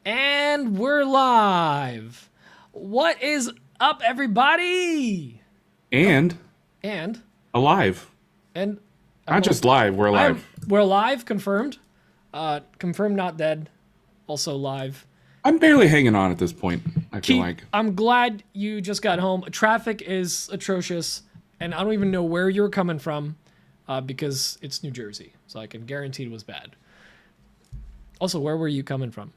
And we're live. What is up, everybody? And alive. And not just live, we're alive. We're live, confirmed. Confirmed, not dead. Also live. I'm barely hanging on at this point, I feel like. I'm glad you just got home. Traffic is atrocious, and I don't even know where you're coming from because it's New Jersey, so I can guarantee it was bad. Also, where were you coming from?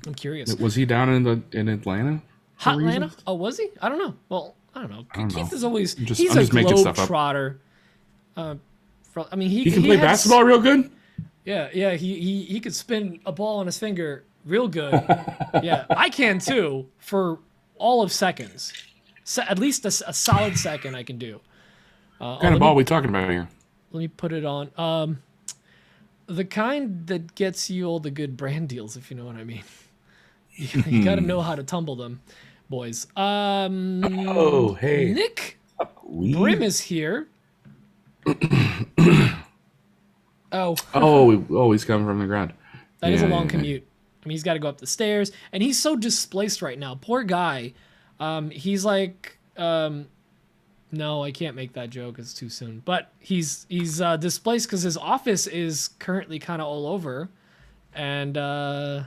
I'm curious. Was he down in Atlanta? Hot Atlanta? Oh, was he? I don't know. Well, I don't know. Keith is always he's a globe-trotter. I mean, he can play basketball real good? Yeah, he could spin a ball on his finger real good. Yeah, I can too for all of seconds. At least a solid second I can do. What kind of ball are we talking about here? Let me put it on. The kind that gets you all the good brand deals, if you know what I mean. You got to know how to tumble them, boys. Oh, hey. Nick Brim is here. Oh, he's coming from the ground. That is a long commute. I mean, he's got to go up the stairs, and he's so displaced right now. Poor guy. He's like, no, I can't make that joke. It's too soon. But he's displaced because his office is currently kind of all over, and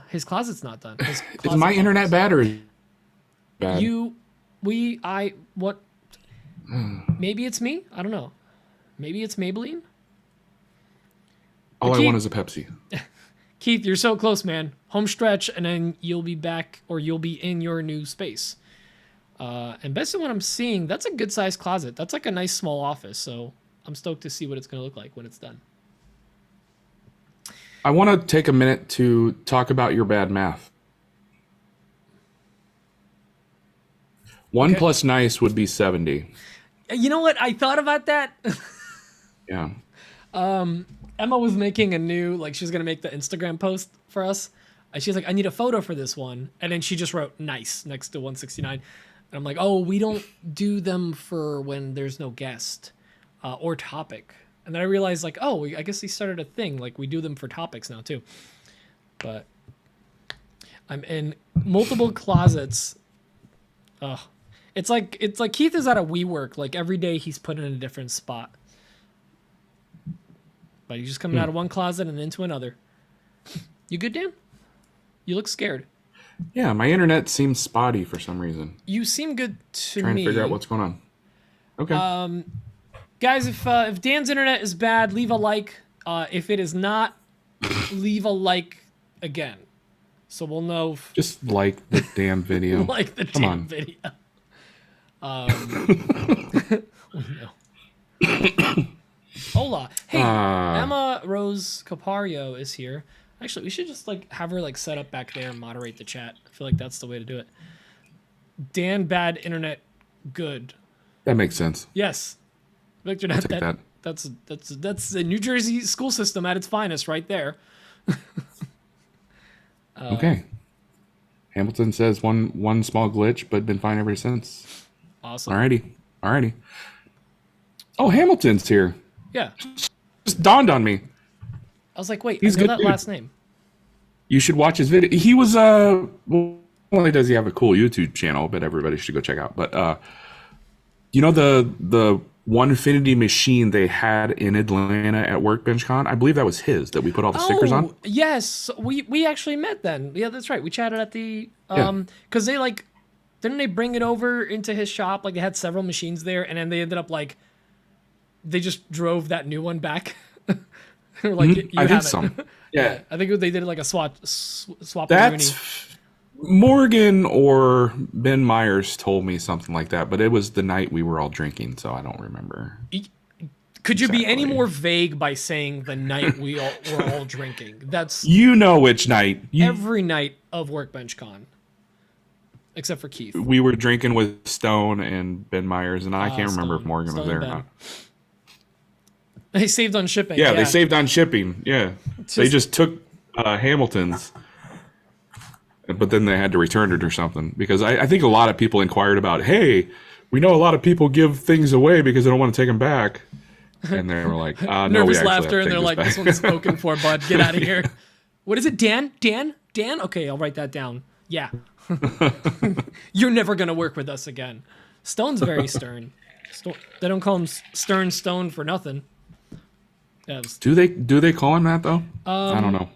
his closet's not done. Is my internet bad or bad? What? Maybe it's me. I don't know. Maybe it's Maybelline. All I want is a Pepsi. Keith, you're so close, man. Home stretch, and then you'll be back, or you'll be in your new space. And based on what I'm seeing, that's a good-sized closet. That's like a nice small office, so I'm stoked to see what it's going to look like when it's done. I want to take a minute to talk about your bad math. 1 plus nice would be 70. You know what? I thought about that. Yeah. Emma was making a new, she was going to make the Instagram post for us. And she's like, I need a photo for this one. And then she just wrote nice next to 169. And I'm like, oh, we don't do them for when there's no guest or topic. And then I realized, I guess they started a thing. We do them for topics now, too. But I'm in multiple closets. It's like Keith is at a WeWork. Every day he's put in a different spot. But he's just coming out of one closet and into another. You good, Dan? You look scared. Yeah, my internet seems spotty for some reason. You seem good to me. Trying to figure out what's going on. Okay. Guys, if Dan's internet is bad, leave a like. If it is not, leave a like again. So we'll know. Just like the damn video. Like the damn video. No. Hola. Hey, Emma Rose Capario is here. Actually, we should just have her set up back there and moderate the chat. I feel like that's the way to do it. Dan, bad internet, good. That makes sense. Yes, Victor. That's the New Jersey school system at its finest, right there. Okay. Hamilton says one small glitch, but been fine ever since. Awesome. Alrighty. Oh, Hamilton's here. Yeah. Just dawned on me. I was like, wait, he's I know good that dude. last name. You should watch his video. He was not only does he have a cool YouTube channel, but everybody should go check out. But the Onefinity machine they had in Atlanta at WorkbenchCon, I believe that was his that we put all the stickers on. Yes, we actually met then. Yeah, that's right. We chatted at the because they didn't they bring it over into his shop? They had several machines there, and then they ended up they just drove that new one back. They were like, I think so. Yeah. I think they did a swap. That's Morgan or Ben Myers told me something like that, but it was the night we were all drinking, so I don't remember. Could you be any more vague by saying the night we were all drinking? That's which night. Every night of WorkbenchCon. Except for Keith. We were drinking with Stone and Ben Myers, and I can't remember if Morgan was there or not. They saved on shipping. Yeah, they saved on shipping. Yeah. They just took Hamilton's, but then they had to return it or something. Because I think a lot of people inquired about, hey, we know a lot of people give things away because they don't want to take them back. And they were like, no, nervous laughter, and they're like, this one's spoken for, bud. Get out of here. What is it, Dan? Dan? Dan? Okay, I'll write that down. Yeah. You're never going to work with us again. Stone's very stern. They don't call him Stern Stone for nothing. Yeah, Do they call him that, though? I don't know.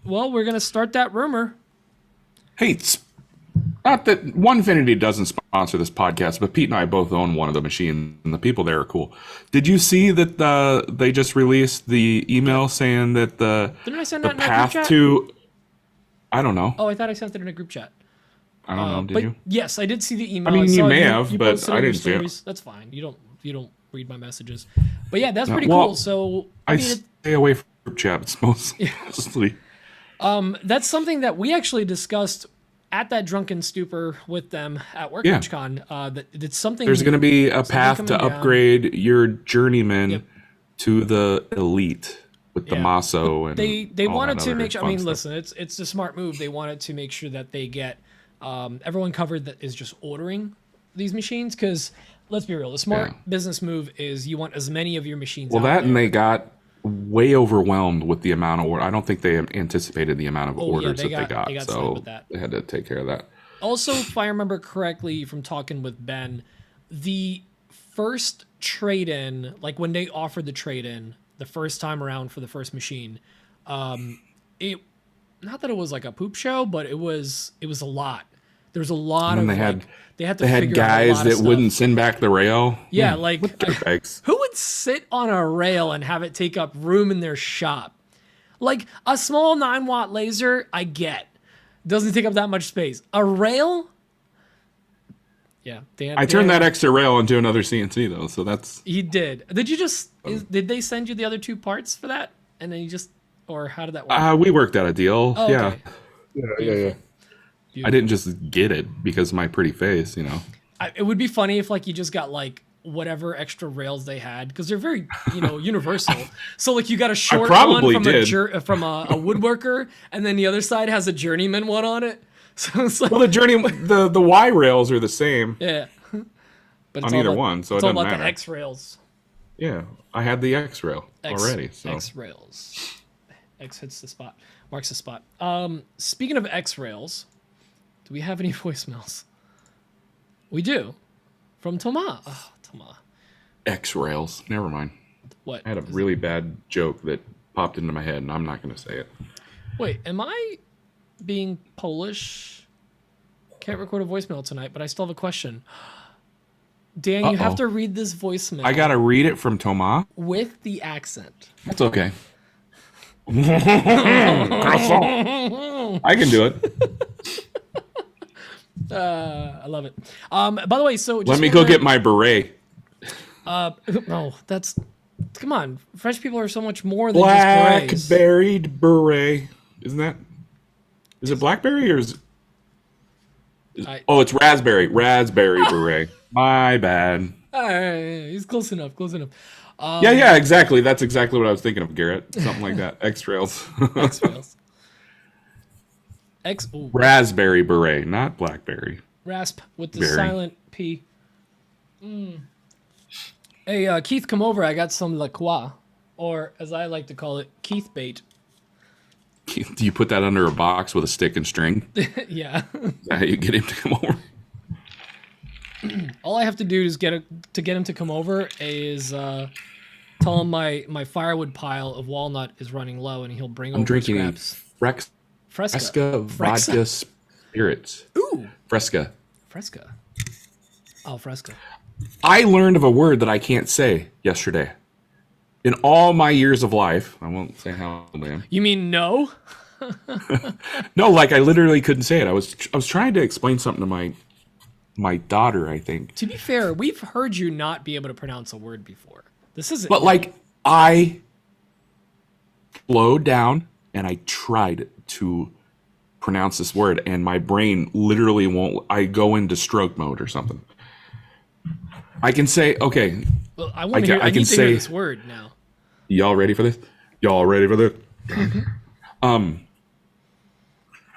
well, we're going to start that rumor. Hey, not that Onefinity doesn't sponsor this podcast, but Pete and I both own one of the machines, and the people there are cool. Did you see that they just released the email saying that Didn't I send the that in a path group chat? to... I don't know. Oh, I thought I sent it in a group chat. I don't know. Did but you? Yes, I did see the email. I mean, you saw may have, but posted I on your didn't see it. stories. That's fine. You don't read my messages. But yeah, that's pretty well, cool. So I mean, stay away from group chat. It's mostly... that's something that we actually discussed at that drunken stupor with them at WorkbenchCon. That it's something. There's going to be a path coming to down. upgrade your journeyman Yep. to the elite with the Maso and They all wanted that to other make sure. I fun mean, stuff. listen, it's a smart move. They wanted to make sure that they get everyone covered that is just ordering these machines. Because let's be real, the smart business move is you want as many of your machines. Well, out that there. and they got way overwhelmed with the amount of order. I don't think they anticipated the amount of orders they that got they got, slammed so with that. they had to take care of that. Also, if I remember correctly from talking with Ben, the first trade-in, like when they offered the trade-in the first time around for the first machine, it not that it was like a poop show, but it was a lot. There was a lot of they had they had to they had figure out a guys lot of that stuff. wouldn't send back the rail. Yeah, like Dirtbags. who would sit on a rail and have it take up room in their shop? Like a small 9-watt laser, I get. Doesn't take up that much space. A rail? Yeah, Dan. I turned that extra rail into another CNC though, so that's... He did. Did you just... did they send you the other 2 parts for that? And then you just... Or how did that work? We worked out a deal. Oh, yeah. okay. Yeah. I didn't just get it because of my pretty face, you know. It would be funny if like you just got like whatever extra rails they had because they're very universal. So like you got a short one from a woodworker, and then the other side has a journeyman one on it. So it's like, Well, the Y rails are the same yeah, but on either one, so it it's all doesn't about matter. the X rails. Yeah, I had the X rail already. So X rails. X hits the spot. Marks the spot. Speaking of X rails, do we have any voicemails? We do. From Thomas. Oh, Thomas. X rails. Never mind. What? I had a really bad joke that popped into my head, and I'm not going to say it. Wait, am I being Polish? Can't record a voicemail tonight, but I still have a question. Dan, you have to read this voicemail. I got to read it from Thomas. with the accent. That's okay. I can do it. I love it. By the way, so just Let me go get my beret. No, that's come on. French people are so much more than just berets. Blackberried beret. Isn't that? Is it blackberry or is it? Oh, it's raspberry. Raspberry beret. My bad. He's close enough. Close enough. Yeah, exactly. That's exactly what I was thinking of, Garrett. Something like that. X-Rails. X-Rails. Raspberry beret, not blackberry. Rasp with the Berry. silent P. Hey, Keith, come over. I got some La Croix, or as I like to call it, Keith bait. Do you put that under a box with a stick and string? Yeah. Is that how you get him to come over? All I have to do is get him to come over is tell him my firewood pile of walnut is running low, and he'll bring over drinking scraps. Fresca vodka spirits. Ooh. Fresca. Oh, Fresca. I learned of a word that I can't say yesterday. In all my years of life, I won't say how old I am. You mean no? No, like I literally couldn't say it. I was trying to explain something to my daughter, I think. To be fair, we've heard you not be able to pronounce a word before. This isn't. But like I slowed down and I tried to pronounce this word, and my brain literally won't. I go into stroke mode or something. I can say, okay. Well, I want to hear. I need to hear this word now. Y'all ready for this? Y'all ready for this?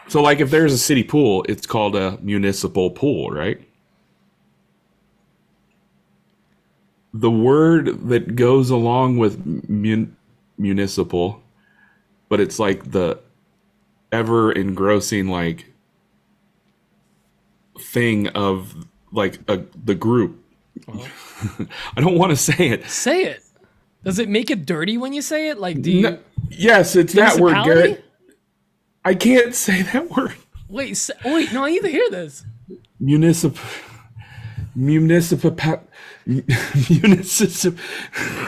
So like if there's a city pool, it's called a municipal pool, right? The word that goes along with municipal, but it's like the ever engrossing like thing of like the group. I don't want to say it. Say it. Does it make it dirty when you say it? Like, do you? No, yes, it's that word, Municipality? Garrett. I can't say that word. Wait, no, I need to hear this. Municip.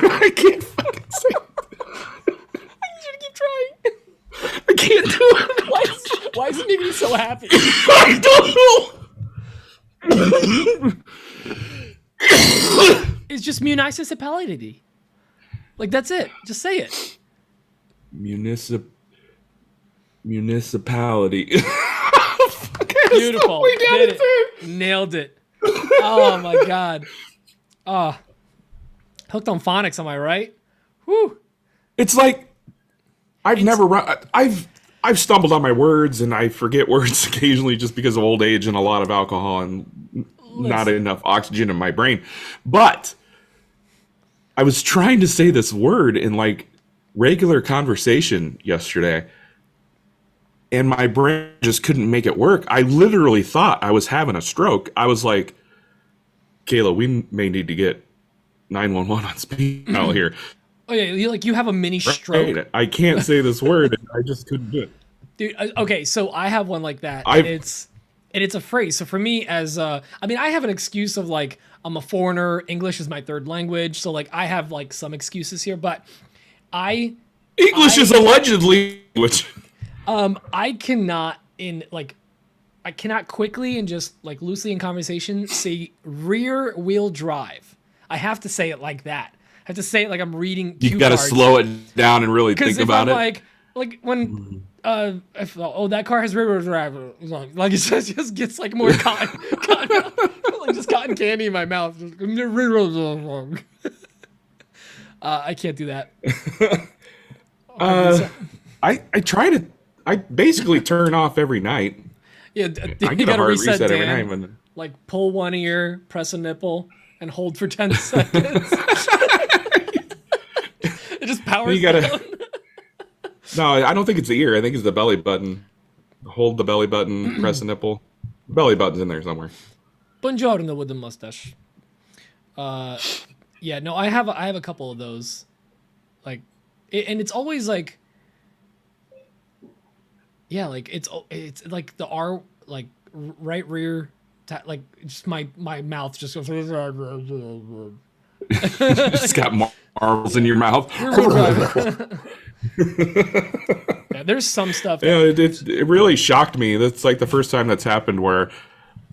I can't fucking say it. I need you to keep trying. I can't do it. Why is it making you so happy? I don't know. It's just municipality. Like, that's it. Just say it. Municipality. Beautiful. Did it. Nailed it. Oh my god. Oh. Hooked on phonics, am I right? Whew. It's like I've stumbled on my words and I forget words occasionally just because of old age and a lot of alcohol and not enough oxygen in my brain. But I was trying to say this word in like regular conversation yesterday and my brain just couldn't make it work. I literally thought I was having a stroke. I was like, Kayla, we may need to get 911 on speed dial here. Oh yeah, you have a mini stroke. Right. I can't say this word. And I just couldn't do it. Dude, okay, so I have one like that. And it's a phrase. So for me, as I have an excuse of like I'm a foreigner. English is my third language, so like I have like some excuses here. But English is allegedly language. I cannot quickly and just like loosely in conversation say rear wheel drive. I have to say it like that. I have to say it like I'm reading. You got to slow it down and really think about it. Like when that car has rear wheel drive, like it just gets like more cotton, like just cotton candy in my mouth. I can't do that. I basically turn off every night. Yeah, I get a hard reset every night. Like pull one ear, press a nipple, and hold for 10 seconds. It just powers down. No, I don't think it's the ear. I think it's the belly button. Hold the belly button, press the nipple. The belly button's in there somewhere. Buongiorno with the mustache. Yeah, no, I have a couple of those. Like, and it's always like, yeah, like it's like the R, like right rear, like just my mouth just goes. Just got marbles in your mouth. Yeah, there's some stuff. Yeah, it really shocked me. That's like the first time that's happened where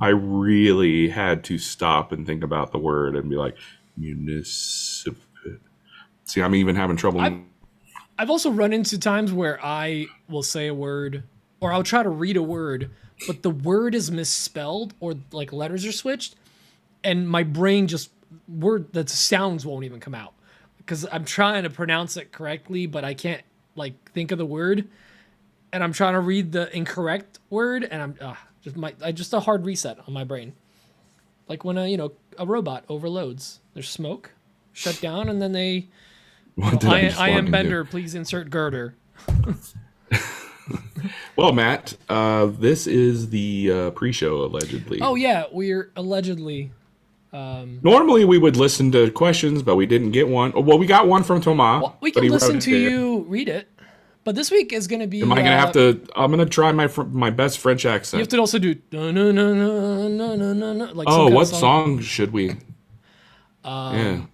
I really had to stop and think about the word and be like, municipal. See, I'm even having trouble. I've also run into times where I will say a word or I'll try to read a word, but the word is misspelled or like letters are switched, and my brain just the sounds won't even come out because I'm trying to pronounce it correctly, but I can't like think of the word, and I'm trying to read the incorrect word, and I'm just a hard reset on my brain. Like when a robot overloads, there's smoke, shut down, and then they. I am Bender. Please insert girder. Well, Matt, this is the pre-show allegedly. Oh yeah, we're allegedly. Normally we would listen to questions, but we didn't get one. Well, we got one from Thomas. Well, we can listen to you read it, but this week is going to be. Am I going to have to? I'm going to try my best French accent. You have to also do no no no no no no no no. Like what song should we?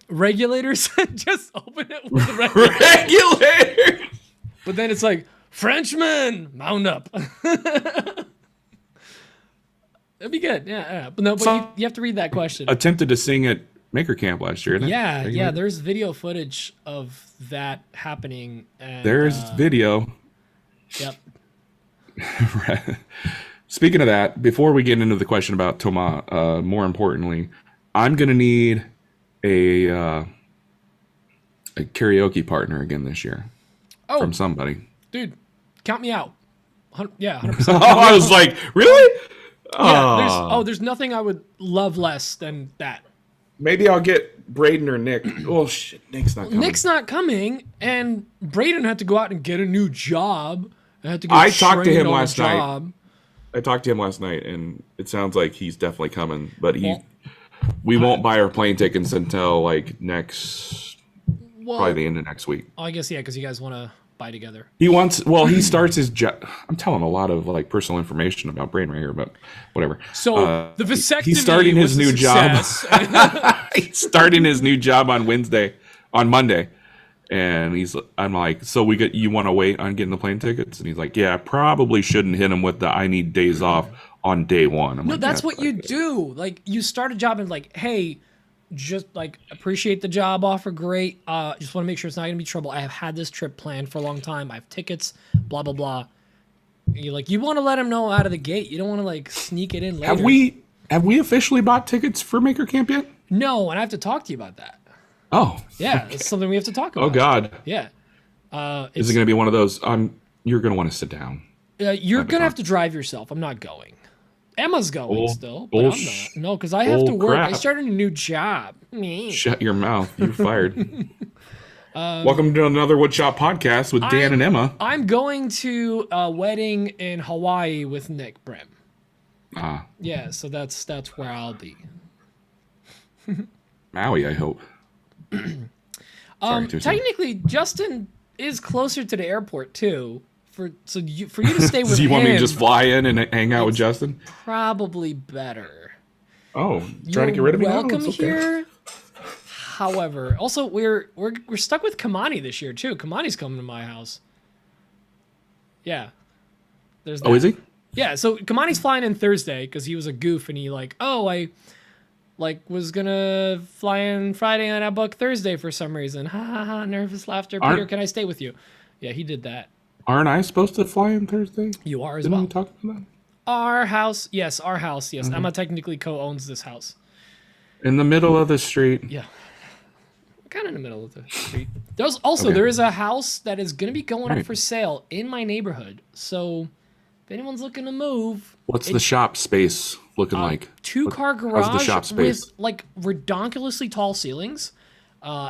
Regulators. Just open it with regulators. But then it's like Frenchmen mount up. It'd be good, yeah. But no, but you have to read that question. Attempted to sing at Maker Camp last year, didn't it? Yeah. There's video footage of that happening. And, there's video. Yep. Speaking of that, before we get into the question about Thomas, more importantly, I'm gonna need a karaoke partner again this year. Oh, from somebody. Dude, count me out. 100%. I was like, really? Yeah, there's nothing I would love less than that. Maybe I'll get Braden or Nick. Oh shit, Nick's not coming. Nick's not coming, and Braden had to go out and get a new job, I had to get I talked to trained him on the last night. job. I talked to him last night, and it sounds like he's definitely coming. But Well, we won't buy our plane tickets until like probably the end of next week. I guess, yeah, because you guys want to buy together. He starts his job. I'm telling a lot of like personal information about Brain right here, but whatever. So the vasectomy he's starting his was a new job. success. He's starting his new job on Monday. And I'm like, so you want to wait on getting the plane tickets? And he's like, yeah, I probably shouldn't hit him with I need days off on day one. I'm No, like, that's what you do. Like, you start a job and like, hey, just like appreciate the job offer, great. Just want to make sure it's not gonna be trouble. I have had this trip planned for a long time. I have tickets, blah blah blah. You want to let him know out of the gate. You don't want to like sneak it in later. Have we officially bought tickets for Maker Camp yet? No, and I have to talk to you about that. Oh, yeah, okay. It's something we have to talk about. Oh God, yeah. Is it going to be one of those? You're going to want to sit down. You're going to have to drive yourself. I'm not going. Emma's going still, but I'm not. No, because I have to work. Crap. I started a new job. Shut your mouth. You're fired. Welcome to another Woodshop podcast with Dan and Emma. I'm going to a wedding in Hawaii with Nick Brim. Yeah, so that's where I'll be. Maui, I hope. Technically, Justin is closer to the airport too. For you to stay with him. Do you want me to just fly in and hang out with Justin? Probably better. Oh, trying to get rid of me? Welcome here. However, also we're stuck with Kamani this year too. Kamani's coming to my house. Yeah. There's that. Oh, is he? Yeah, so Kamani's flying in Thursday because he was a goof and he I was gonna fly in Friday and I booked Thursday for some reason. Ha ha ha! Nervous laughter. Peter, can I stay with you? Yeah, he did that. Aren't I supposed to fly in Thursday? You are as Didn't well. we talk about that? Our house, yes. Mm-hmm. Emma technically co-owns this house. In the middle of the street. Yeah, kind of in the middle of the street. There is a house that is gonna be going up for sale in my neighborhood. So if anyone's looking to move, what's the shop space looking like? 2-car garage the shop space? with like redonkulously tall ceilings.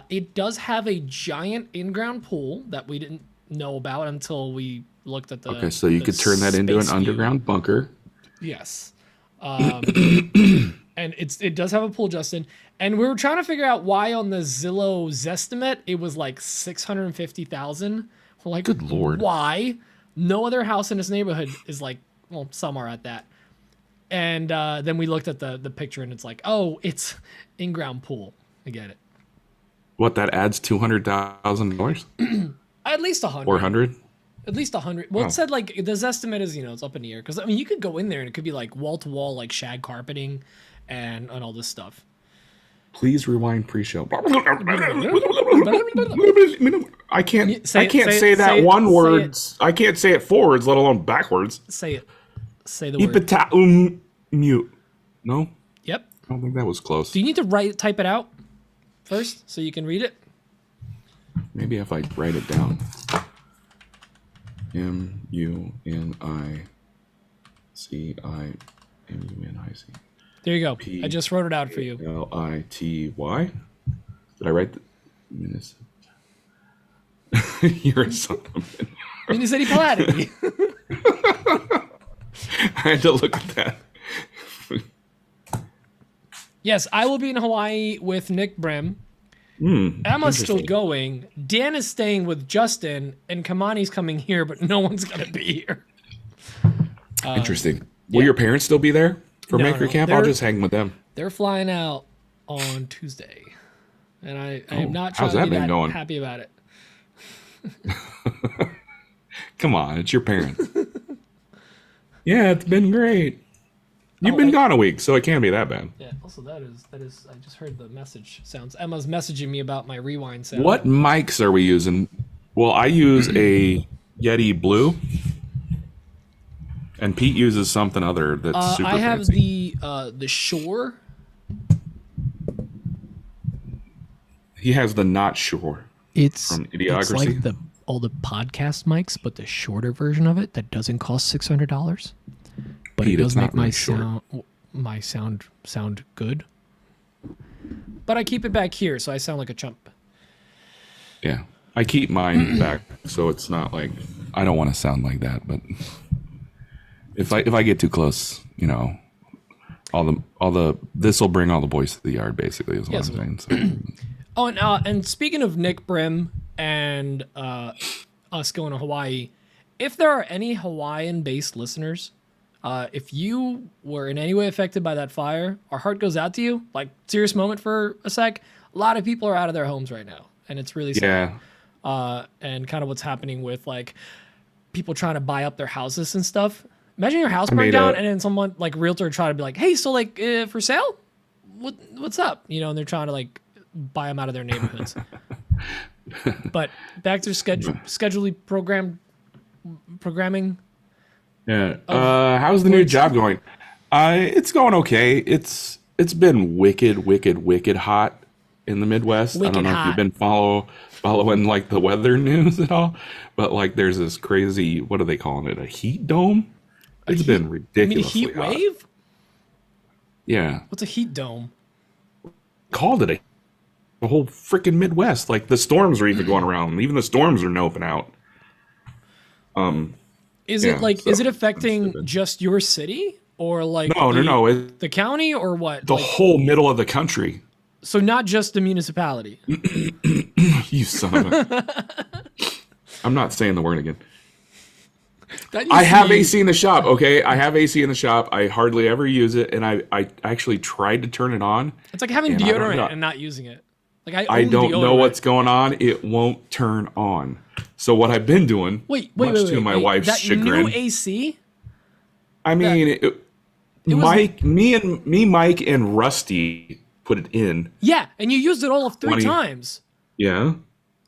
It does have a giant in-ground pool that we didn't know about until we looked at the. Okay, so you could turn that into an underground bunker. Yes, and it does have a pool, Justin. And we were trying to figure out why on the Zillow Zestimate it was like $650,000. We're like, good Lord, why? No other house in this neighborhood is like, well, some are at that. And then we looked at the picture and it's like, oh, it's in-ground pool. I get it. What, that adds $200,000? At least 100. Or 100? At least 100. Well, it said like this estimate is, it's up in the air. Because I mean, you could go in there and it could be like wall-to-wall like shag carpeting and all this stuff. Please rewind pre-show. I can't say that one word. I can't say it forwards, let alone backwards. Say it. Say the word. Mute. No? Yep. I don't think that was close. Do you need to type it out first so you can read it? Maybe if I write it down. M-U-N-I-C-I-M-U-N-I-C. There you go. I just wrote it out for you. L-I-T-Y. Did I write the... You're a son of a... Municipality. I had to look at that. Yes, I will be in Hawaii with Nick Brim. Emma's still going. Dan is staying with Justin, and Kamani's coming here, but no one's going to be here. Interesting. Will your parents still be there for Maker Camp? I'll just hang with them. They're flying out on Tuesday, and I am not trying how's to that be been going? happy about it. Come on, it's your parents. Yeah, it's been great. You've been gone a week, so it can't be that bad. Yeah, also that is I just heard the message sounds. Emma's messaging me about my rewind sound. What mics are we using? Well, I use a Yeti Blue. And Pete uses something other that's super I have fancy. the Shure. He has the not Shure. It's from Idiocracy. It's like all the podcast mics, but the shorter version of it that doesn't cost $600. But Pete, it does make really my sound good. But I keep it back here, so I sound like a chump. Yeah, I keep mine back, so it's not like I don't want to sound like that, but if I get too close, you know, this will bring all the boys to the yard. Basically, is what I'm saying. So. Oh, and speaking of Nick Brim and us going to Hawaii, if there are any Hawaiian-based listeners, if you were in any way affected by that fire, our heart goes out to you. Like, serious moment for a sec. A lot of people are out of their homes right now, and it's really sad. Yeah. And kind of what's happening with like people trying to buy up their houses and stuff. Imagine your house burned down, and then someone like realtor try to be like, "Hey, so like for sale? What's up?" You know, and they're trying to like buy them out of their neighborhoods. But back to schedulely programming. Yeah. How's the new job going? It's going okay. It's been wicked hot in the Midwest. I don't know if you've been following like the weather news at all, but like there's this crazy, what are they calling it? A heat dome? It's been ridiculously heat hot. Wave? Yeah. What's a heat dome? Called it the whole freaking Midwest. Like the storms are even going around. Even the storms are noping out. Is it affecting just your city or like no, the county or what? The whole middle of the country. So not just the municipality. You son of a... I'm not saying the word again. I have AC in the shop, okay? I have AC in the shop. I hardly ever use it, and I actually tried to turn it on. It's like having deodorant and not using it. Like I don't know what's going on. It won't turn on. So what I've been doing, much to my wife's chagrin. New AC? I mean, Mike, and Rusty put it in. Yeah, and you used it all of 3 times. Yeah.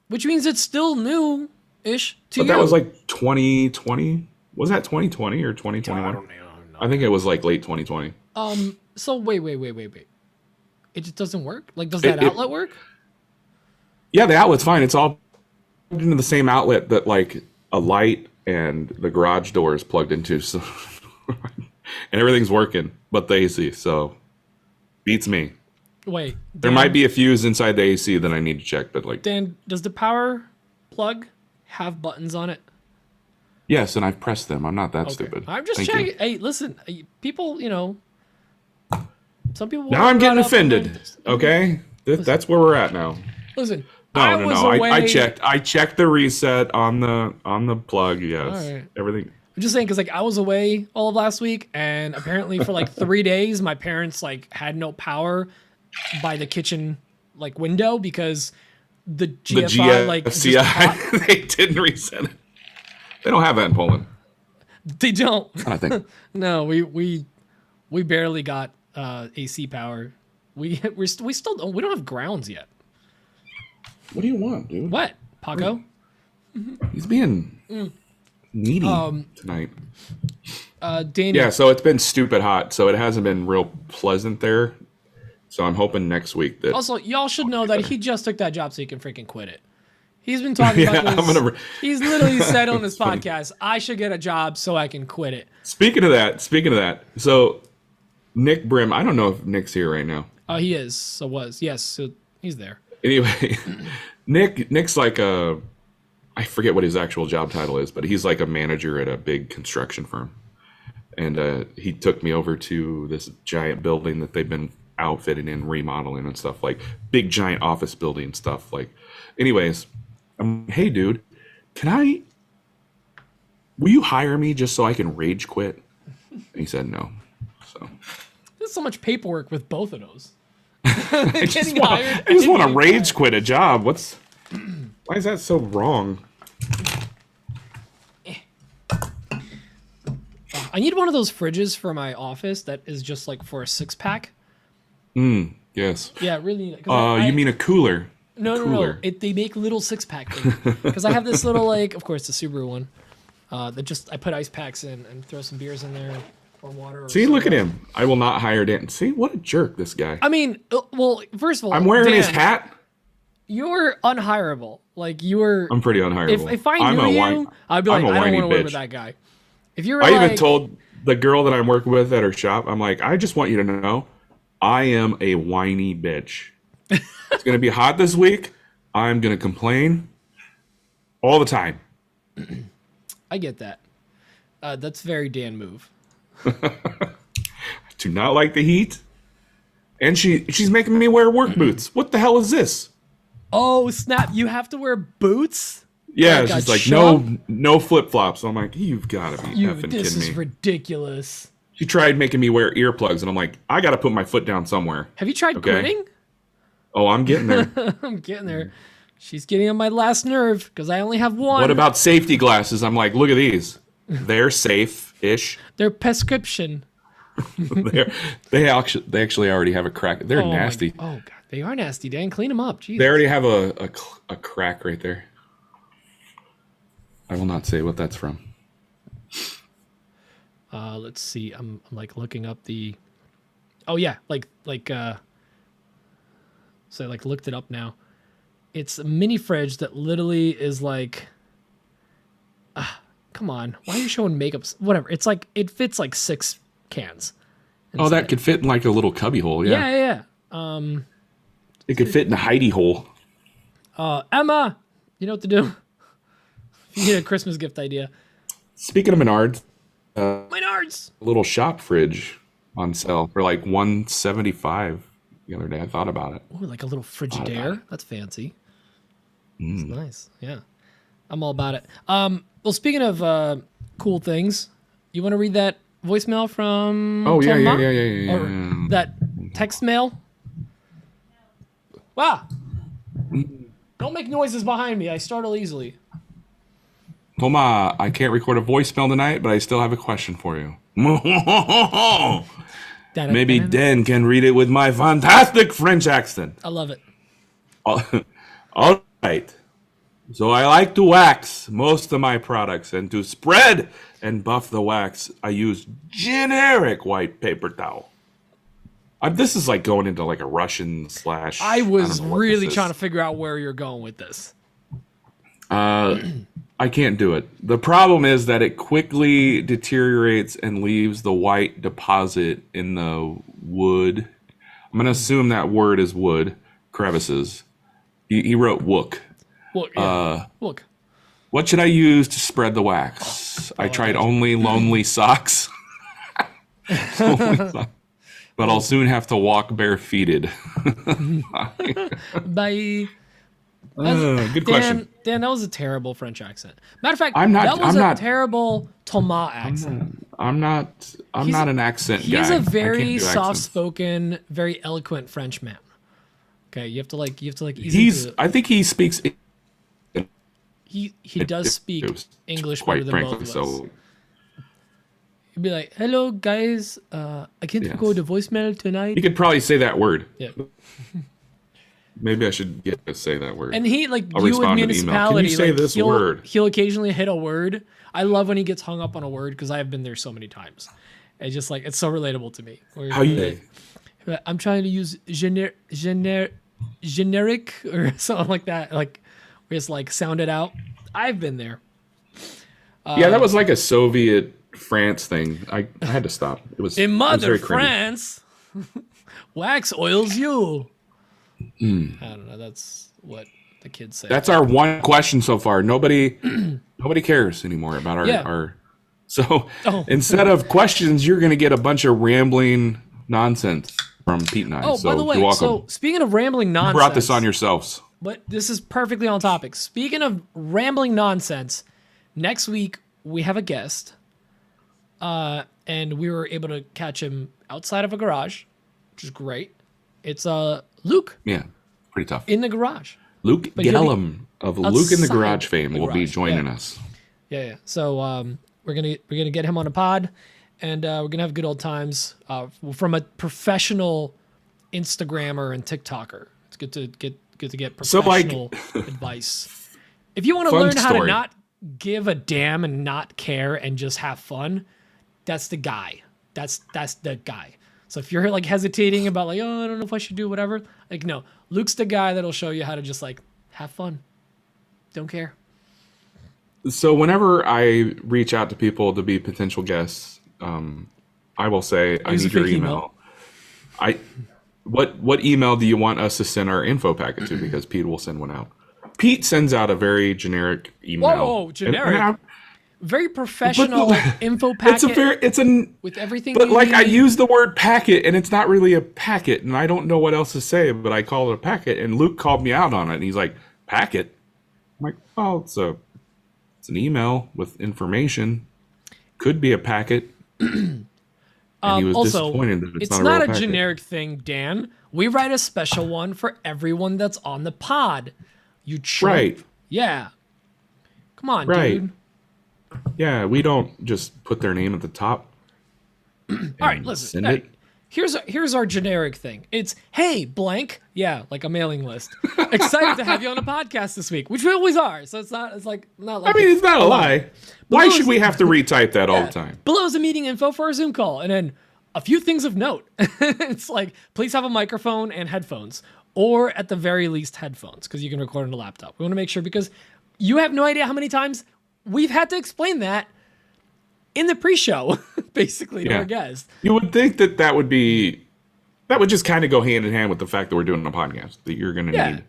Which means it's still new-ish to you. But that was like 2020. Was that 2020 or 2021? I don't know. I think it was like late 2020. So wait. It just doesn't work? Like, does that outlet work? Yeah, the outlet's fine. It's all plugged into the same outlet that like a light and the garage door is plugged into. So and everything's working but the AC. So beats me. Wait. Dan, there might be a fuse inside the AC that I need to check, but like Dan, does the power plug have buttons on it? Yes, and I've pressed them. I'm not that stupid. I'm just checking. Hey, listen, people, you know, some people. Now I'm getting offended. Okay, that's where we're at now. Listen, no. I checked the reset on the plug. Yes, everything. I'm just saying because like I was away all of last week, and apparently for like 3 days, my parents like had no power by the kitchen like window because the GFI like they didn't reset it. They don't have that in Poland. They don't. I think. No, we barely got AC power. We still don't. We don't have grounds yet. What do you want, dude? What, Paco? He's being needy tonight. Danny. Yeah, so it's been stupid hot, so it hasn't been real pleasant there. So I'm hoping next week that. Also, y'all should know that he just took that job so he can freaking quit it. He's been talking about this. He's literally said on this podcast, I should get a job so I can quit it. Speaking of that, so Nick Brim, I don't know if Nick's here right now. He is. So was. Yes, so he's there. Anyway, Nick's like I forget what his actual job title is, but he's like a manager at a big construction firm. And he took me over to this giant building that they've been outfitting and remodeling and stuff, like big giant office building stuff. Like, anyways, hey dude, will you hire me just so I can rage quit? And he said no. So there's so much paperwork with both of those. I just want to rage quit a job. Why is that so wrong? I need one of those fridges for my office that is just like for a 6-pack. Yes. Yeah, really. You mean a cooler? No. They make little 6-pack things. Because I have this little, like, of course, the Subaru one. That just, I put ice packs in and throw some beers in there or water. Or See, look at him. I will not hire Dan. See, what a jerk, this guy. I mean, well, first of all, I'm wearing his hat. You're unhireable. Like, I'm pretty unhireable. If I knew you, I'd be like, I don't want to work with that guy. If you're even told the girl that I'm working with at her shop, I'm like, I just want you to know, I am a whiny bitch. It's going to be hot this week. I'm going to complain all the time. I get that. That's very Dan move. Do not like the heat. And she's making me wear work boots. What the hell is this? Oh, snap. You have to wear boots? Yeah, Like she's a like, chump? no flip-flops. I'm like, you've got to be effing This kidding is me. ridiculous. She tried making me wear earplugs, and I'm like, I got to put my foot down somewhere. Have you tried Okay. quitting? Oh, I'm getting there. I'm getting there. She's getting on my last nerve because I only have one. What about safety glasses? I'm like, look at these. They're safe-ish. They're prescription. They actually already have a crack. They're Oh, nasty. Oh, God. They are nasty, Dan. Clean them up. Jeez. They already have a crack right there. I will not say what that's from. Let's see. I'm like looking up the. Oh yeah, so I like looked it up now. It's a mini fridge that literally is like. Come on, why are you showing makeups? Whatever. It's like it fits like 6 cans. Oh, that could fit in like a little cubby hole. Yeah. Yeah. It could fit in a hidey hole. Emma, you know what to do. If you need a Christmas gift idea. Speaking of Menards, Menards. a little shop fridge on sale for like $175 the other day. I thought about it. Ooh, like a little Frigidaire. That's fancy. It's nice. Yeah. I'm all about it. Well, speaking of cool things, you want to read that voicemail from Oh, yeah. Or that text mail? Wow. Don't make noises behind me. I startle easily. Toma, I can't record a voicemail tonight, but I still have a question for you. Maybe Dan can read it with my fantastic French accent. I love it. All right. So I like to wax most of my products, and to spread and buff the wax, I use generic white paper towel. This is like going into like a Russian / I was don't know what really this trying to is. figure out where you're going with this. I can't do it. The problem is that it quickly deteriorates and leaves the white deposit in the wood. I'm going to assume that word is wood, crevices. He wrote wook. Look, yeah. Look. What should I use to spread the wax? I tried only lonely socks. But I'll soon have to walk barefooted. Bye. Good question. Dan, that was a terrible French accent. Matter of fact, I'm not- that was I'm a not- terrible Thomas accent. I'm not an accent guy. He's a I can't very do accents. soft-spoken, very eloquent French man. Okay, you have to like ease into it. I think he speaks. He does speak English quite better than frankly. both of us. So He'd be like, "Hello guys, I can't Yes. record a voicemail tonight." he could probably say that word. Yeah. Maybe I should get to say that word. And he like I'll you with respond to the email. Can municipality. you say like, this word? He'll occasionally hit a word. I love when he gets hung up on a word because I have been there so many times. It's just like it's so relatable to me. Where How you? I'm trying to use generic or something like that. Like we just like sound it out. I've been there. Yeah, that was like a Soviet France thing. I had to stop. It was In it was mother very cringy. France, wax oils you. I don't know. That's what the kids say. That's our one question so far. Nobody cares anymore about our Yeah. our. So Oh. instead of questions, you're going to get a bunch of rambling nonsense from Pete and I. Oh, so by the way, you're welcome. so speaking of rambling You nonsense, brought this on yourselves. but this is perfectly on topic. Speaking of rambling nonsense, next week we have a guest, and we were able to catch him outside of a garage, which is great. It's Luke Yeah, pretty tough. in the garage. Luke But he'll be Gellum of Luke in the outside Garage fame the will be garage, joining yeah. us. Yeah. So we're gonna get him on a pod, and we're gonna have good old times from a professional Instagrammer and TikToker. It's good to get So, like- professional advice. If you want to Fun learn how to story. not give a damn and not care and just have fun, that's the guy. That's the guy. So if you're like hesitating about like, oh, I don't know if I should do whatever, like no, Luke's the guy that'll show you how to just like have fun. Don't care. So whenever I reach out to people to be potential guests, I will say, I Use a need your fake email. What email do you want us to send our info packet to? Because Pete will send one out. Pete sends out a very generic email. Whoa, generic? very professional info packet. It's a with everything. But like, need. I use the word packet, and it's not really a packet, and I don't know what else to say, but I call it a packet. And Luke called me out on it, and he's like, "Packet?" I'm like, "Oh, it's an email with information. Could be a packet." And he was also, disappointed that it's not a generic thing, Dan. We write a special one for everyone that's on the pod. You chump. Right? Yeah. Come on, Right. dude. Yeah, we don't just put their name at the top. All right, listen. Hey, here's our generic thing. It's, hey, blank. Yeah, like a mailing list. Excited to have you on a podcast this week, which we always are. So it's not like. I mean, it's not a lie. Why should we have to retype that all the time? Below's a meeting info for our Zoom call, and then a few things of note. It's like, please have a microphone and headphones, or at the very least headphones, because you can record on a laptop. We want to make sure, because you have no idea how many times we've had to explain that in the pre-show, basically, to our guests. You would think that would just kind of go hand in hand with the fact that we're doing a podcast, that you're going to need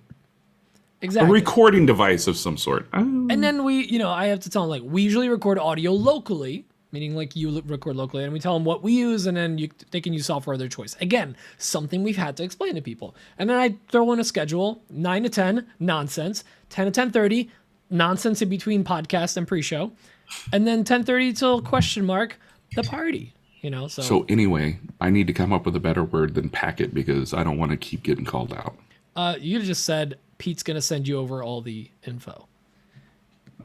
a recording device of some sort. And then I have to tell them, like, we usually record audio locally, meaning like you record locally, and we tell them what we use, and then they can use software of their choice. Again, something we've had to explain to people. And then I throw in a schedule, 9 to 10, nonsense, 10 to 10:30, nonsense in between podcast and pre-show, and then 10:30 till question mark the party. So anyway, I need to come up with a better word than packet, because I don't want to keep getting called out. You just said Pete's gonna send you over all the info.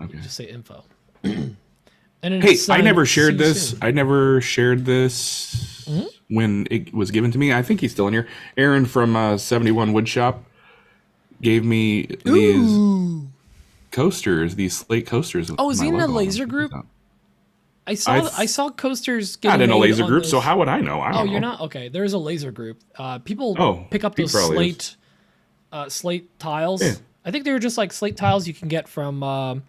Okay. Just say info. And hey, I never shared this. I never shared this when it was given to me. I think he's still in here. Aaron from 71 Woodshop gave me these coasters, these slate coasters. Oh, is he in a laser group? I saw coasters getting not in a laser group, so how would I know? I don't know. You're not? Okay, there is a laser group. People pick up those slate tiles. Yeah. I think they were just like slate tiles you can get from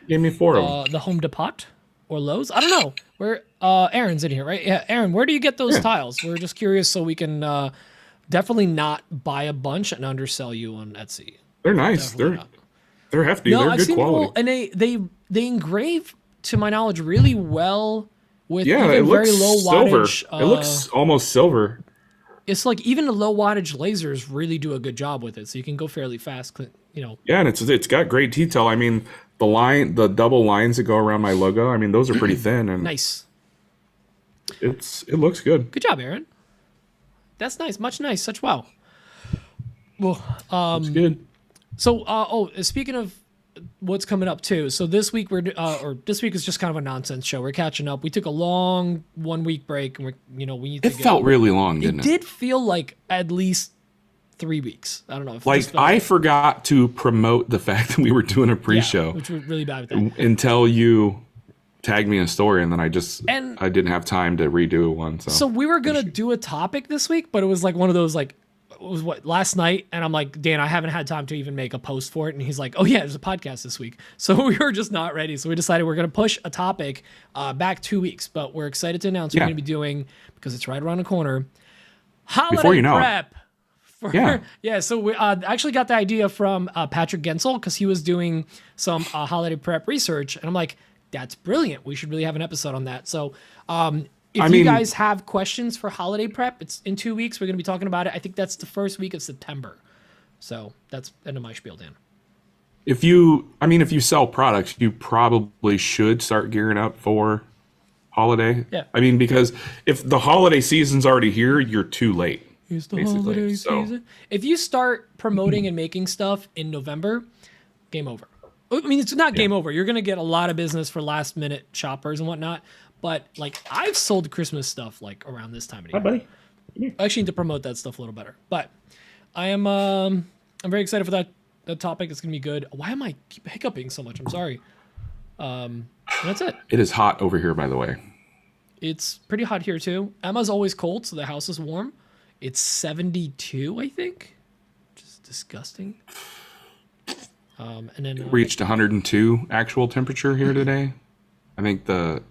gave me 4 of them. The Home Depot or Lowe's. I don't know. Where Aaron's in here, right? Yeah, Aaron, where do you get those tiles? We're just curious, so we can definitely not buy a bunch and undersell you on Etsy. They're nice. They're hefty. They're good quality. And they engrave, to my knowledge, really well with it very looks low silver. wattage. It looks almost silver. It's like even the low wattage lasers really do a good job with it, so you can go fairly fast. Yeah, and it's got great detail. I mean, the double lines that go around my logo. I mean, those are pretty thin and nice. It looks good. Good job, Aaron. That's nice. Much nice. Such wow. Well, it's good. So, speaking of what's coming up too. So this week this week is just kind of a nonsense show. We're catching up. We took a long 1 week break, and we need to. It felt really long, didn't it? It did feel like at least 3 weeks. I don't know. Like, I forgot to promote the fact that we were doing a pre-show, which was really bad with that. Until you tagged me in a story, and then I didn't have time to redo one. So we were gonna do a topic this week, but it was like one of those like. It was last night, and I'm like, Dan, I haven't had time to even make a post for it, and he's like, oh yeah, there's a podcast this week, so we were just not ready. So we decided we're gonna push a topic back 2 weeks, but we're excited to announce we're gonna be doing, because it's right around the corner, holiday prep. So we actually got the idea from Patrick Gensel, because he was doing some holiday prep research, and I'm like, that's brilliant. We should really have an episode on that. So if you guys have questions for holiday prep, it's in 2 weeks. We're going to be talking about it. I think that's the first week of September. So that's end of my spiel, Dan. If you sell products, you probably should start gearing up for holiday. Yeah. I mean, because if the holiday season's already here, you're too late. Here's the holiday season. If you start promoting and making stuff in November, game over. I mean, it's not game over. You're going to get a lot of business for last minute shoppers and whatnot. But like, I've sold Christmas stuff like around this time of year. Hi, buddy. I actually need to promote that stuff a little better. But I am I'm very excited for that topic. It's gonna be good. Why am I keep hiccuping so much? I'm sorry. That's it. It is hot over here, by the way. It's pretty hot here too. Emma's always cold, so the house is warm. It's 72, I think. Just disgusting. And then it reached 102 actual temperature here today. I think the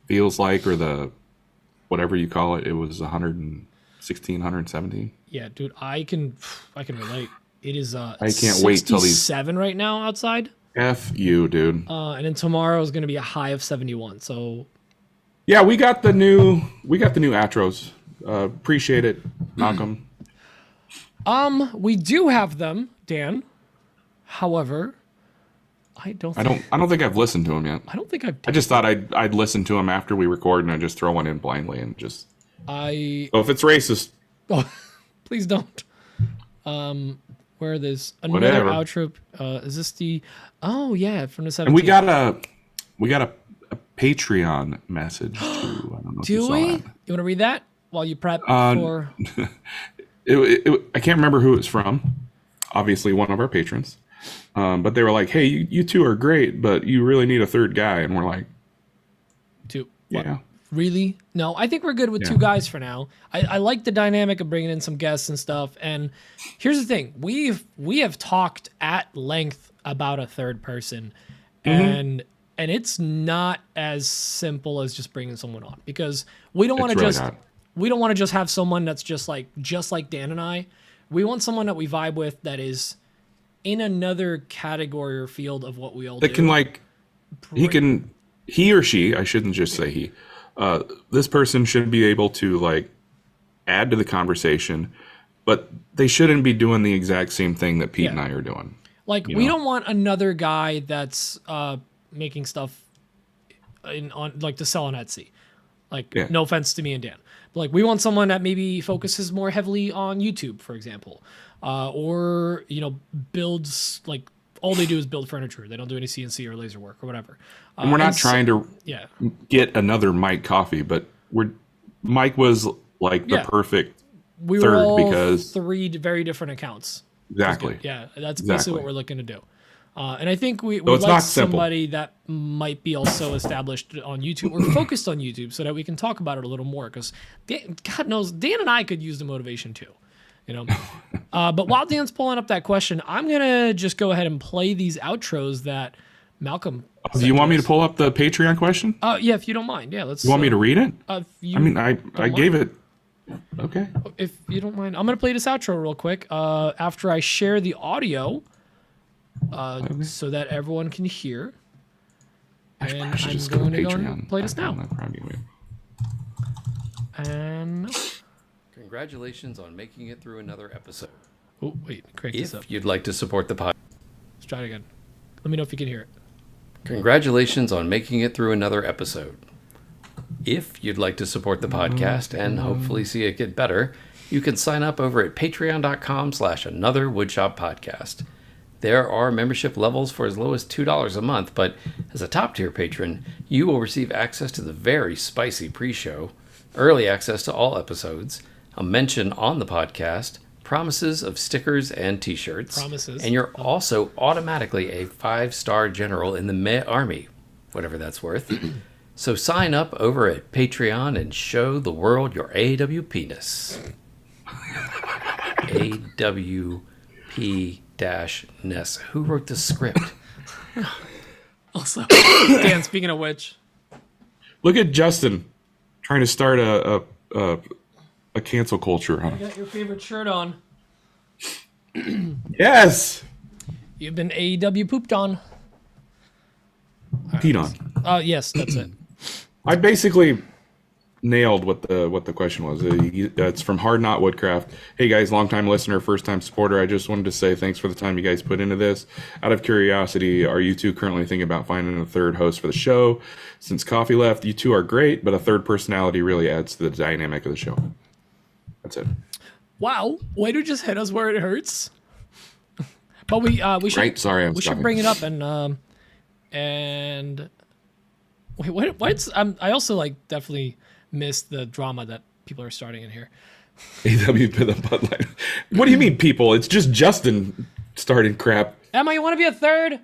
feels like, or the whatever you call it, it was 116, 117. Yeah, dude, I can relate. It is I can't wait till these 7 right now outside. F you, dude. And then tomorrow is going to be a high of 71. So Yeah, we got the new Atros. Appreciate it, Malcolm. we do have them, Dan. However, I don't think I've listened to them yet. I don't think I've I just thought I'd listen to them after we record and I'd just throw one in blindly and just. So if it's racist, oh, please don't. Where there's another Whatever. outro. Is this the? Oh yeah, from the 17th. and we got a Patreon message too. I don't know if you Do saw we? that. You want to read that while you prep for? I can't remember who it's from. Obviously, one of our patrons. But they were like, "Hey, you two are great, but you really need a third guy." And we're like, Two. "Yeah, Really? No, I think we're good with two guys for now. I like the dynamic of bringing in some guests and stuff. And here's the thing: we have talked at length about a third person, and it's not as simple as just bringing someone on, because we don't want to just have someone that's just like Dan and I. We want someone that we vibe with that is in another category or field of what we all do. That can he or she, I shouldn't just say he. This person should be able to like add to the conversation, but they shouldn't be doing the exact same thing that Pete and I are doing. Like, we don't want another guy that's making stuff to sell on Etsy. Like, no offense to me and Dan, but like, we want someone that maybe focuses more heavily on YouTube, for example, or builds, like, all they do is build furniture. They don't do any CNC or laser work or whatever. And we're not trying to get another Mike Coffee, but Mike was like the perfect we third were all because 3 very different accounts. Exactly. Yeah, that's basically what we're looking to do. And I think we it's like not simple. somebody that might be also established on YouTube or focused on YouTube, so that we can talk about it a little more, because God knows Dan and I could use the motivation too. But while Dan's pulling up that question, I'm going to just go ahead and play these outros that Malcolm Do you want me to pull up the Patreon question? Yeah, if you don't mind. Yeah, let's. You want me to read it? I gave it. Okay. If you don't mind, I'm going to play this outro real quick after I share the audio so that everyone can hear. And I'm going to go and play this now. And congratulations on making it through another episode. Oh, wait, crank this up. If you'd like to support the podcast. Let's try it again. Let me know if you can hear it. Congratulations on making it through another episode. If you'd like to support the podcast and hopefully see it get better, you can sign up over at patreon.com/anotherwoodshop podcast. There are membership levels for as low as $2 a month, but as a top tier patron, you will receive access to the very spicy pre-show, early access to all episodes, a mention on the podcast, promises of stickers and t-shirts. And you're also automatically a 5-star general in the Army, whatever that's worth. So sign up over at Patreon and show the world your AWP-ness. AWP-ness. Who wrote the script? Also, Dan, speaking of which. Look at Justin trying to start a cancel culture, huh? You got your favorite shirt on. Yes. You've been AEW pooped on. Peed on. Yes, that's it. I basically nailed what the question was. It's from Hard Knot Woodcraft. Hey guys, longtime listener, first time supporter. I just wanted to say thanks for the time you guys put into this. Out of curiosity, are you two currently thinking about finding a third host for the show? Since Coffee left, you two are great, but a third personality really adds to the dynamic of the show. That's it. Wow, way to just hit us where it hurts. But we should. Right? Sorry, we should bring it up and wait, what's I also definitely miss the drama that people are starting in here. AWP the Bud Light. What do you mean, people? It's just Justin starting crap. Emma, you want to be a third?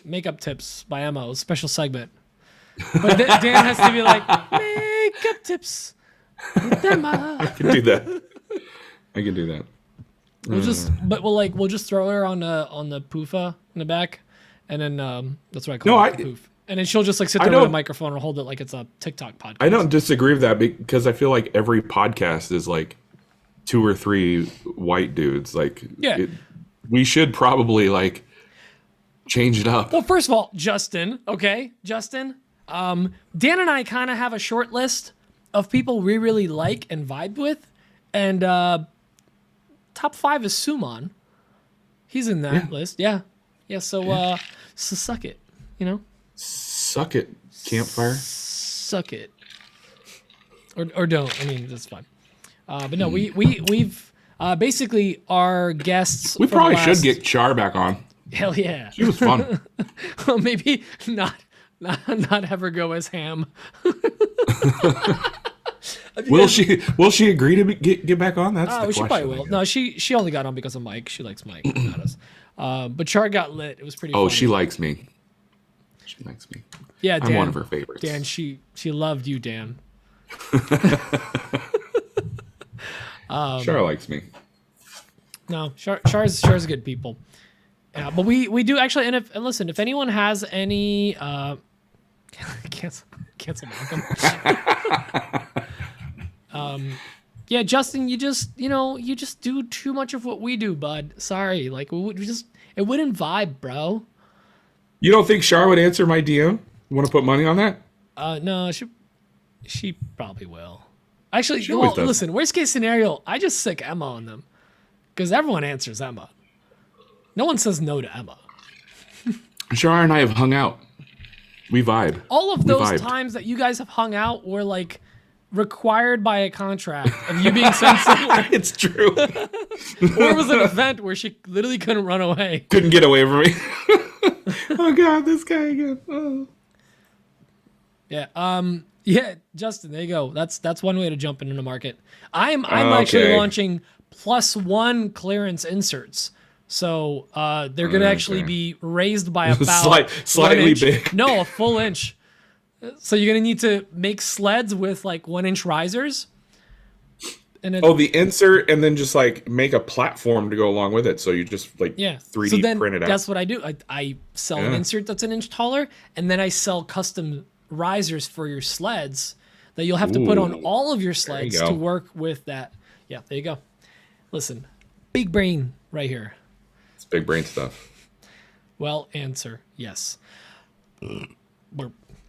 Makeup tips by Emma, special segment. But Dan has to be like, makeup tips with Emma. I can do that. We'll just throw her on the poofa in the back, and then that's what I call it, the poof. And then she'll just sit there with a microphone or hold it like it's a TikTok podcast. I don't disagree with that because I feel like every podcast is like 2 or 3 white dudes. We should probably Change it up. Well, first of all, Justin. Okay, Justin. Dan and I kind of have a short list of people we really like and vibe with, and top 5 is Suman. He's in that list. Yeah. So suck it. You know. Suck it, campfire. Suck it. Or don't. I mean, that's fine. But no, we've basically our guests. We probably should get Char back on. Hell yeah. She was fun. Well, maybe not have her go as Ham. Will she agree to get back on? That's the question. She probably will. No, she only got on because of Mike. She likes Mike, not us. But Char got lit. It was pretty. Oh, funny. she likes me. She likes me. Yeah, Dan, I'm one of her favorites. Dan, she loved you, Dan. Char likes me. No, Char's good people. Yeah, but we do actually. And listen, if anyone has any cancel Malcolm. Yeah, Justin, you just do too much of what we do, bud. Sorry, like it wouldn't vibe, bro. You don't think Char would answer my DM? You want to put money on that? No, she probably will. Actually, She always does. listen, worst case scenario, I just sick Emma on them. Because everyone answers Emma. No one says no to Emma. Char and I have hung out. We vibe. All of those vibed. times that you guys have hung out were like required by a contract of you being sent somewhere. It's true. Or it was an event where she literally couldn't run away. Couldn't get away from me. Oh God, this guy again. Oh. Yeah. Yeah, Justin, there you go. That's one way to jump into the market. I'm actually Okay. launching +1 clearance inserts. So they're gonna actually be raised by about Slightly 1 inch. big. No, a full inch. So you're gonna need to make sleds with like 1-inch risers. And Oh, the insert, and then just like make a platform to go along with it. So you just like 3D so then print it out. That's what I do. I sell an insert that's 1 inch taller, and then I sell custom risers for your sleds that you'll have to put on all of your sleds go. to work with that. Yeah, there you go. Listen, big brain right here. It's big brain stuff. Well, answer yes.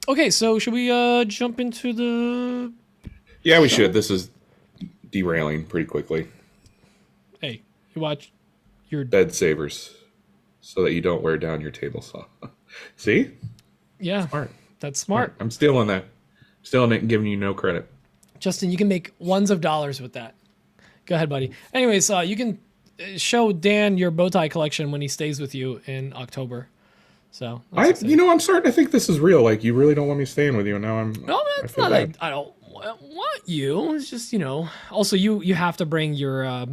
Okay, so should we jump into the? Yeah, we should. This is derailing pretty quickly. Hey, you watch your. Bed savers, so that you don't wear down your table saw. See? Yeah, Smart. that's smart. I'm stealing that. Stealing it and giving you no credit. Justin, you can make ones of dollars with that. Go ahead, buddy. Anyways, you can show Dan your bow tie collection when he stays with you in October. So I'm starting to think this is real. Like, you really don't want me staying with you, and now I'm. no, I it's feel not. bad. I don't want you. It's just Also, you have to bring your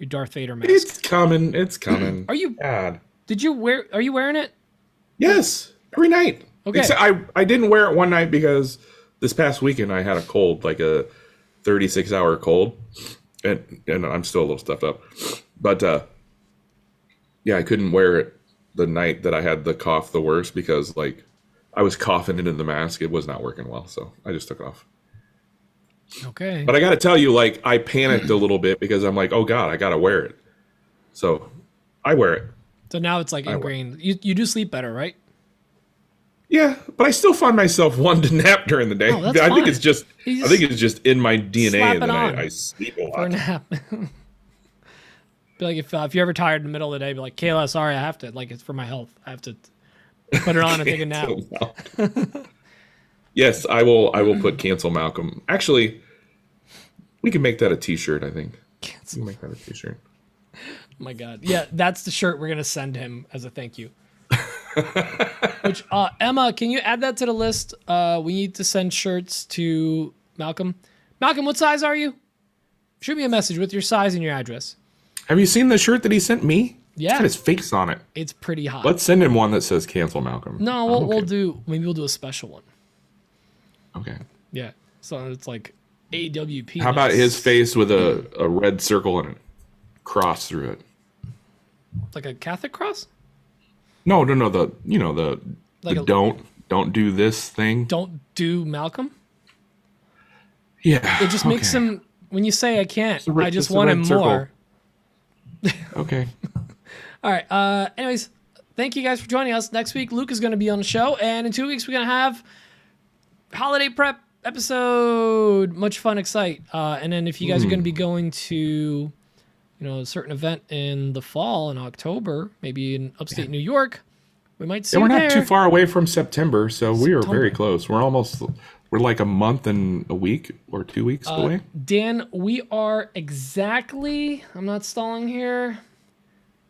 Darth Vader mask. It's coming. It's coming. Are you? God. Are you wearing it? Yes, every night. Okay. Except I didn't wear it one night because this past weekend I had a cold, like a 36-hour cold, and I'm still a little stuffed up. But yeah, I couldn't wear it the night that I had the cough the worst because like I was coughing into the mask. It was not working well, so I just took it off. Okay. But I got to tell you, like, I panicked a little bit because I'm like, oh God, I got to wear it. So I wear it. So now it's like ingrained. You do sleep better, right? Yeah, but I still find myself wanting to nap during the day. Oh, that's I think fine. it's just You I think it's just in my DNA slap it that on I sleep a For a lot. nap. Be like if you're ever tired in the middle of the day, be like, Kayla, sorry, I have to. Like, it's for my health. I have to put it on and take a nap. Yes, I will put cancel Malcolm. Actually, we can make that a t-shirt, I think. We can make that a t-shirt. Oh my God. Yeah, that's the shirt we're gonna send him as a thank you. Which Emma, can you add that to the list? We need to send shirts to Malcolm. Malcolm, what size are you? Shoot me a message with your size and your address. Have you seen the shirt that he sent me? Yeah. It's got his face on it. It's pretty hot. Let's send him one that says cancel Malcolm. No, I'm we'll okay. do a special one. Okay. Yeah. So it's like AWP. How about his face with a red circle and a cross through it? Like a Catholic cross? No, the Like a- don't do this thing. Don't do Malcolm? Yeah. It just makes him, when you say I can't, I just it's a want red him circle. more. Okay. All right. Anyways, thank you guys for joining us. Next week, Luke is going to be on the show, and in 2 weeks, we're going to have holiday prep episode. Much fun, excite. And then if you guys are going to be going to, a certain event in the fall in October, maybe in upstate New York, we might see. Yeah, we're you not there. too far away from September, so we are very close. We're like a month and a week or 2 weeks away. Dan, we are exactly. I'm not stalling here.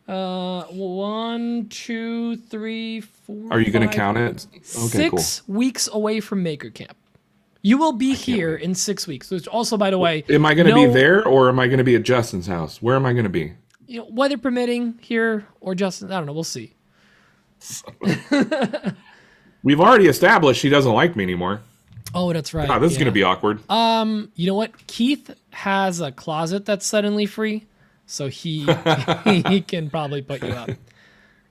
1, 2, 3, 4. Are you going to 5, count it? Okay, 6 weeks away from Maker Camp. You will be here in 6 weeks. Which also, by the way, am I going to be there or am I going to be at Justin's house? Where am I going to be? Weather permitting, here or Justin. I don't know. We'll see. We've already established she doesn't like me anymore. Oh, that's right. God, this is going to be awkward. You know what? Keith has a closet that's suddenly free, so he can probably put you up.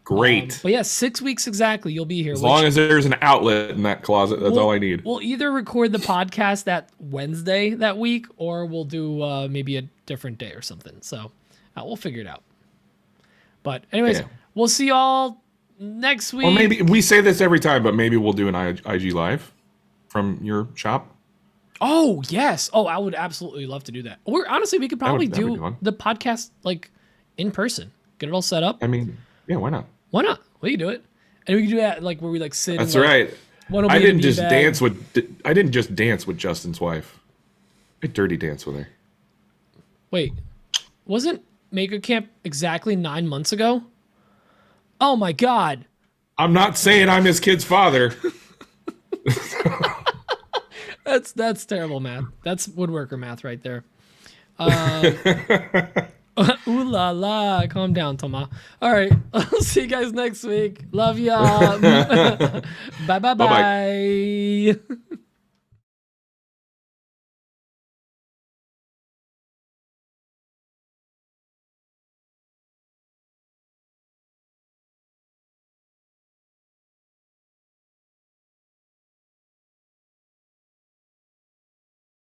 Great. But yeah, 6 weeks exactly. You'll be here. As long as there's an outlet in that closet, that's all I need. We'll either record the podcast that Wednesday that week, or we'll do maybe a different day or something. So we'll figure it out. But anyways, we'll see y'all next week. Or maybe we say this every time, but maybe we'll do an IG live from your shop. Oh, yes. Oh, I would absolutely love to do that. Or honestly, we could probably do the podcast like in person. Get it all set up. I mean, yeah, why not? Why not? We can do it. And we can do that like where we like sit. That's and, right. I didn't just dance with Justin's wife. I dirty dance with her. Wait, wasn't Maker Camp exactly 9 months ago? Oh my God. I'm not saying I'm his kid's father. That's terrible math. That's woodworker math right there. Ooh la la. Calm down, Thomas. All right. I'll see you guys next week. Love ya. Bye. Bye-bye.